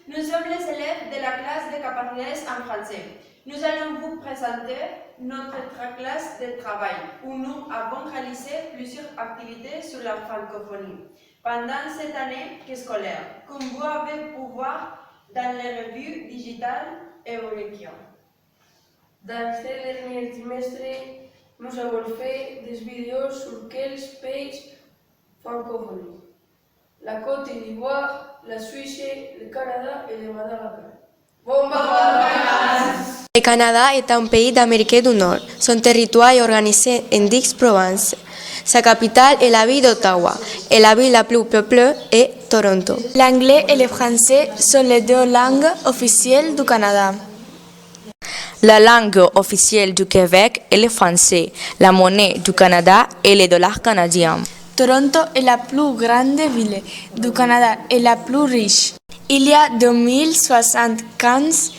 nous sommes les élèves de la classe de Capanguès en français. Nous allons vous présenter notre classe de travail où nous avons réalisé plusieurs activités sur la francophonie pendant cette année scolaire, comme vous avez pu voir dans les revues digitales Eurekia. Dans ce dernier trimestre, nous avons fait des vidéos sur quelques pays francophones. La Côte d'Ivoire, la Suisse, le Canada et le Madagascar. Bon vacances! Le Canada est un pays d'Amérique du Nord. Son territoire est organisé en 10 provinces. Sa capitale est la ville d'Ottawa et la ville la plus peuplée est Toronto. L'anglais et le français sont les deux langues officielles du Canada. La langue officielle du Québec est le français. La monnaie du Canada est le dollar canadien. Toronto est la plus grande ville du Canada et la plus riche. Il y a 2075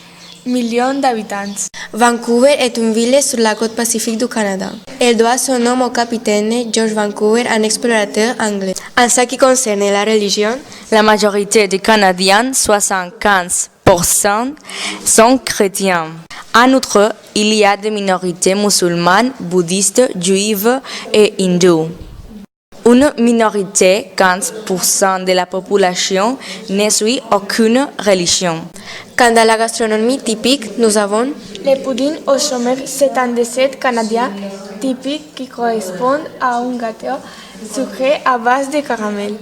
millions d'habitants. Vancouver est une ville sur la côte pacifique du Canada. Elle doit son nom au capitaine George Vancouver, un explorateur anglais. En ce qui concerne la religion, la majorité des Canadiens, 75%, sont chrétiens. En outre, il y a des minorités musulmanes, bouddhistes, juives et hindoues. Une minorité, 15% de la population, ne suit aucune religion. Quant à la gastronomie typique, nous avons les puddings au chômeur 77 canadien typique qui correspond à un gâteau sucré à base de caramel.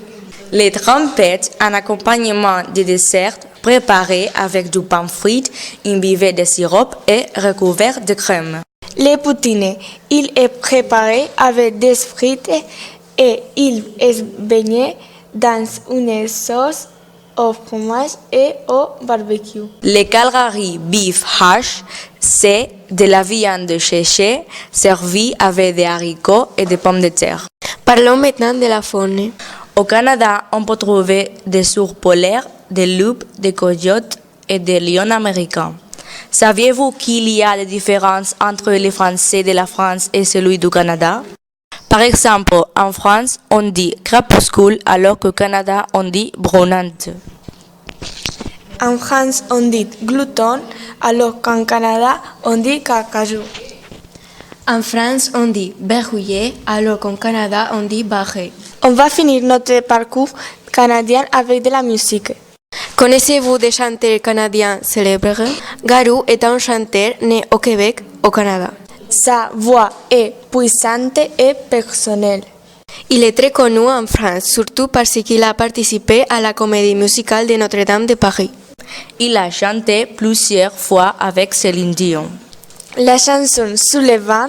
Les trompettes, un accompagnement de dessert préparé avec du pain frit imbibé de sirop et recouvert de crème. Les poutines, il est préparé avec des frites et il est baigné dans une sauce au fromage et au barbecue. Le Calgary beef hash, c'est de la viande séchée servie avec des haricots et des pommes de terre. Parlons maintenant de la faune. Au Canada, on peut trouver des ours polaires, des loups, des coyotes et des lions américains. Saviez-vous qu'il y a des différences entre les Français de la France et celui du Canada? Par exemple, en France, on dit crépuscule alors qu'au Canada, on dit brunante. En France, on dit glouton alors qu'en Canada, on dit carcajou. En France, on dit berrouillet alors qu'en Canada, on dit barré. On va finir notre parcours canadien avec de la musique. Connaissez-vous des chanteurs canadiens célèbres? Garou est un chanteur né au Québec, au Canada. Sa voix est puissante et personnelle. Il est très connu en France, surtout parce qu'il a participé à la comédie musicale de Notre-Dame de Paris. Il a chanté plusieurs fois avec Céline Dion. La chanson Sous le vent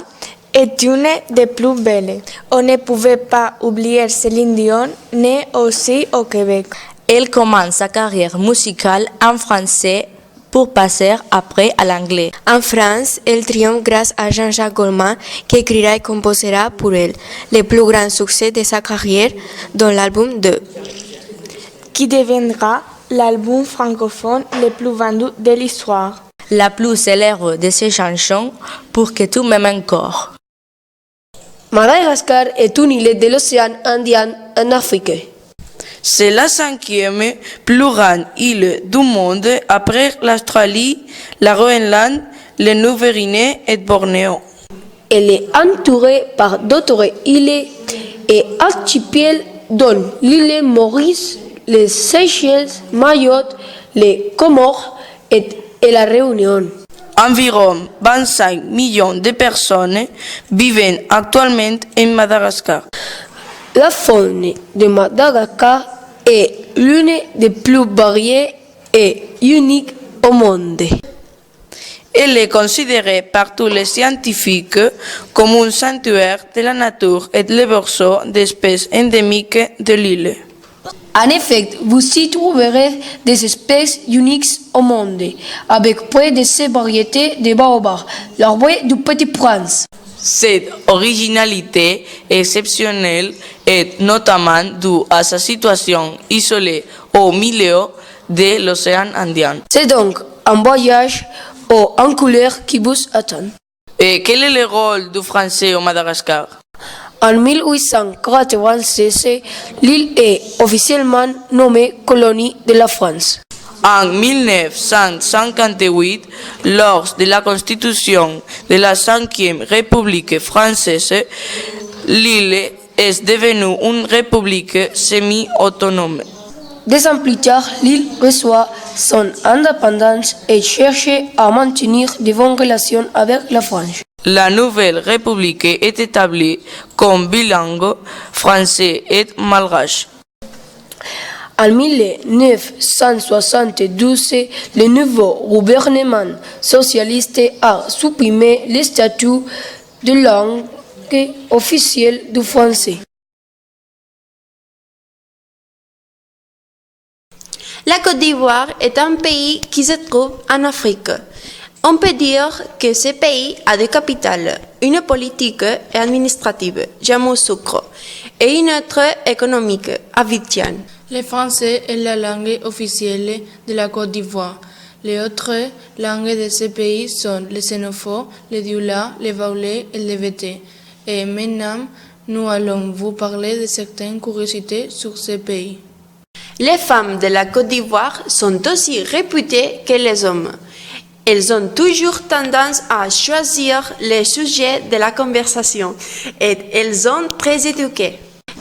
est une des plus belles. On ne pouvait pas oublier Céline Dion, née aussi au Québec. Elle commence sa carrière musicale en français pour passer après à l'anglais. En France, elle triomphe grâce à Jean-Jacques Goldman qui écrira et composera pour elle le plus grand succès de sa carrière dans l'album 2, qui deviendra l'album francophone le plus vendu de l'histoire. La plus célèbre de ses chansons, Pour que tu m'aimes encore. Madagascar est une île de l'océan Indien en Afrique. C'est la 5e plus grande île du monde après l'Australie, la Groenland, le Nouvelle-Guinée et Bornéo. Elle est entourée par d'autres îles et archipels dont l'île Maurice, les Seychelles, Mayotte, les Comores et la Réunion. Environ 25 millions de personnes vivent actuellement en Madagascar. La faune de Madagascar est l'une des plus variées et uniques au monde. Elle est considérée par tous les scientifiques comme un sanctuaire de la nature et le berceau d'espèces endémiques de l'île. En effet, vous y trouverez des espèces uniques au monde, avec près de ces variétés de baobabs, l'arbre du Petit Prince. Cette originalité exceptionnelle est notamment due à sa situation isolée au milieu de l'océan Indien. C'est donc un voyage haut en couleur qui vous attend. Et quel est le rôle du français au Madagascar? En 1896, l'île est officiellement nommée colonie de la France. En 1958, lors de la constitution de la 5e République française, l'île est devenue une république semi-autonome. 2 ans plus tard, l'île reçoit son indépendance et cherche à maintenir de bonnes relations avec la France. La nouvelle république est établie comme bilingue français et malgache. En 1972, le nouveau gouvernement socialiste a supprimé le statut de langue officielle du français. La Côte d'Ivoire est un pays qui se trouve en Afrique. On peut dire que ce pays a deux capitales, une politique et administrative, Yamoussoukro, et une autre économique, Abidjan. Le français est la langue officielle de la Côte d'Ivoire. Les autres langues de ce pays sont le sénoufo, le dioula, le baoulé et le vété. Et maintenant, nous allons vous parler de certaines curiosités sur ce pays. Les femmes de la Côte d'Ivoire sont aussi réputées que les hommes. Elles ont toujours tendance à choisir les sujets de la conversation et elles sont très éduquées.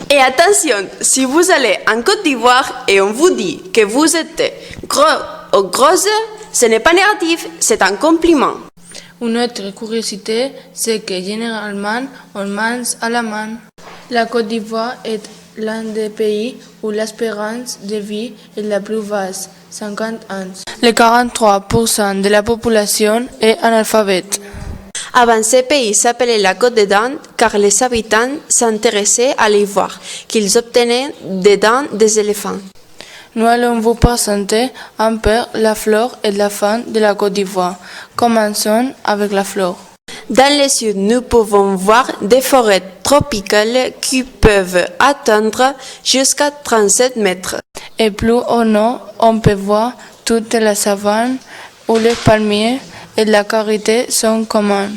Et attention, si vous allez en Côte d'Ivoire et on vous dit que vous êtes gros ou grosse, ce n'est pas négatif, c'est un compliment. Une autre curiosité, c'est que généralement, on mange à la main. La Côte d'Ivoire est l'un des pays où l'espérance de vie est la plus basse, 50 ans. Le 43% de la population est analphabète. Avant, ce pays s'appelait la Côte des Dents car les habitants s'intéressaient à l'ivoire qu'ils obtenaient des dents des éléphants. Nous allons vous présenter un peu la flore et la faune de la Côte d'Ivoire. Commençons avec la flore. Dans le sud, nous pouvons voir des forêts tropicales qui peuvent atteindre jusqu'à 37 mètres. Et plus au nord, on peut voir toute la savane où les palmiers et la karité sont communs.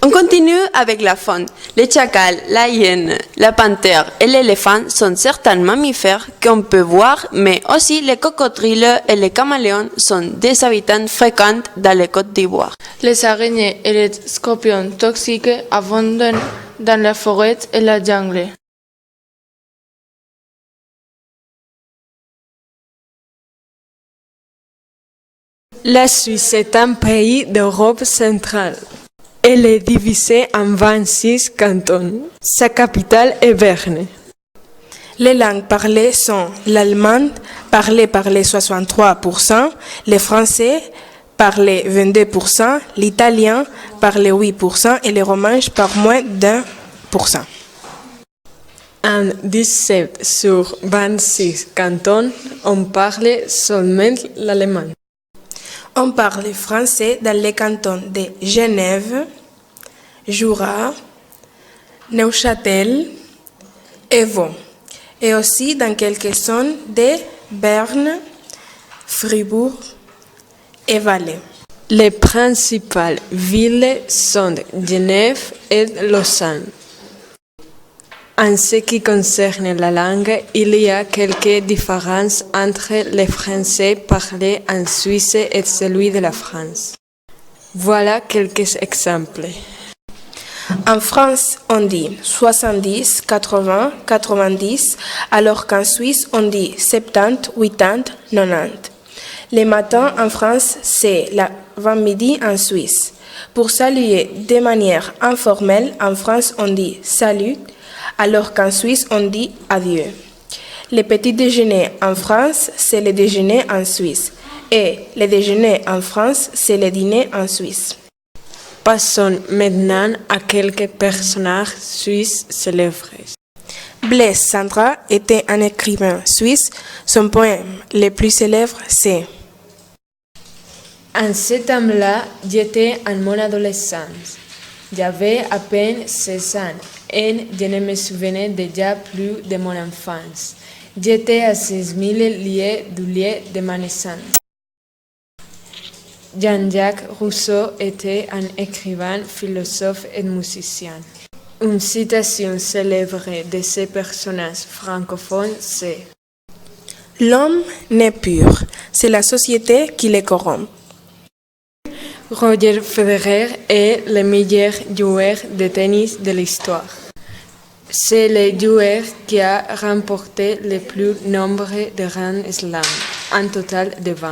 On continue avec la faune. Les chacals, la hyène, la panthère et l'éléphant sont certains mammifères qu'on peut voir, mais aussi les cocodriles et les caméléons sont des habitants fréquents dans les Côtes d'Ivoire. Les araignées et les scorpions toxiques abondent dans la forêt et la jungle. La Suisse est un pays d'Europe centrale. Elle est divisée en 26 cantons. Sa capitale est Berne. Les langues parlées sont l'allemand, parlé par les 63%, le français, parlé 22%, l'italien, parlé 8% et le romanche par moins d'1%. En 17 sur 26 cantons, on parle seulement l'allemand. On parle français dans les cantons de Genève, Jura, Neuchâtel et Vaud, et aussi dans quelques zones de Berne, Fribourg et Valais. Les principales villes sont Genève et Lausanne. En ce qui concerne la langue, il y a quelques différences entre le français parlé en Suisse et celui de la France. Voilà quelques exemples. En France, on dit 70, 80, 90, alors qu'en Suisse, on dit 70, 80, 90. Le matin en France, c'est l'avant-midi en Suisse. Pour saluer de manière informelle, en France, on dit salut, alors qu'en Suisse, on dit adieu. Le petit déjeuner en France, c'est le déjeuner en Suisse. Et le déjeuner en France, c'est le dîner en Suisse. Passons maintenant à quelques personnages suisses célèbres. Blaise Cendrars était un écrivain suisse. Son poème le plus célèbre, c'est En ce temps-là, j'étais en mon adolescence. J'avais à peine 16 ans et je ne me souvenais déjà plus de mon enfance. J'étais à 16 000 lieues du lieu de ma naissance. Jean-Jacques Rousseau était un écrivain, philosophe et musicien. Une citation célèbre de ce personnage francophone, c'est L'homme n'est pur C'est la société qui les corrompt. Roger Federer est le meilleur joueur de tennis de l'histoire. C'est le joueur qui a remporté le plus nombre de Grand Slam, un total de 20.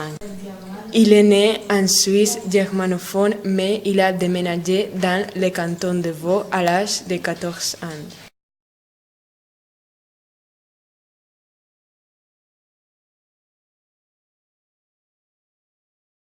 Il est né en Suisse germanophone, mais il a déménagé dans le canton de Vaud à l'âge de 14 ans.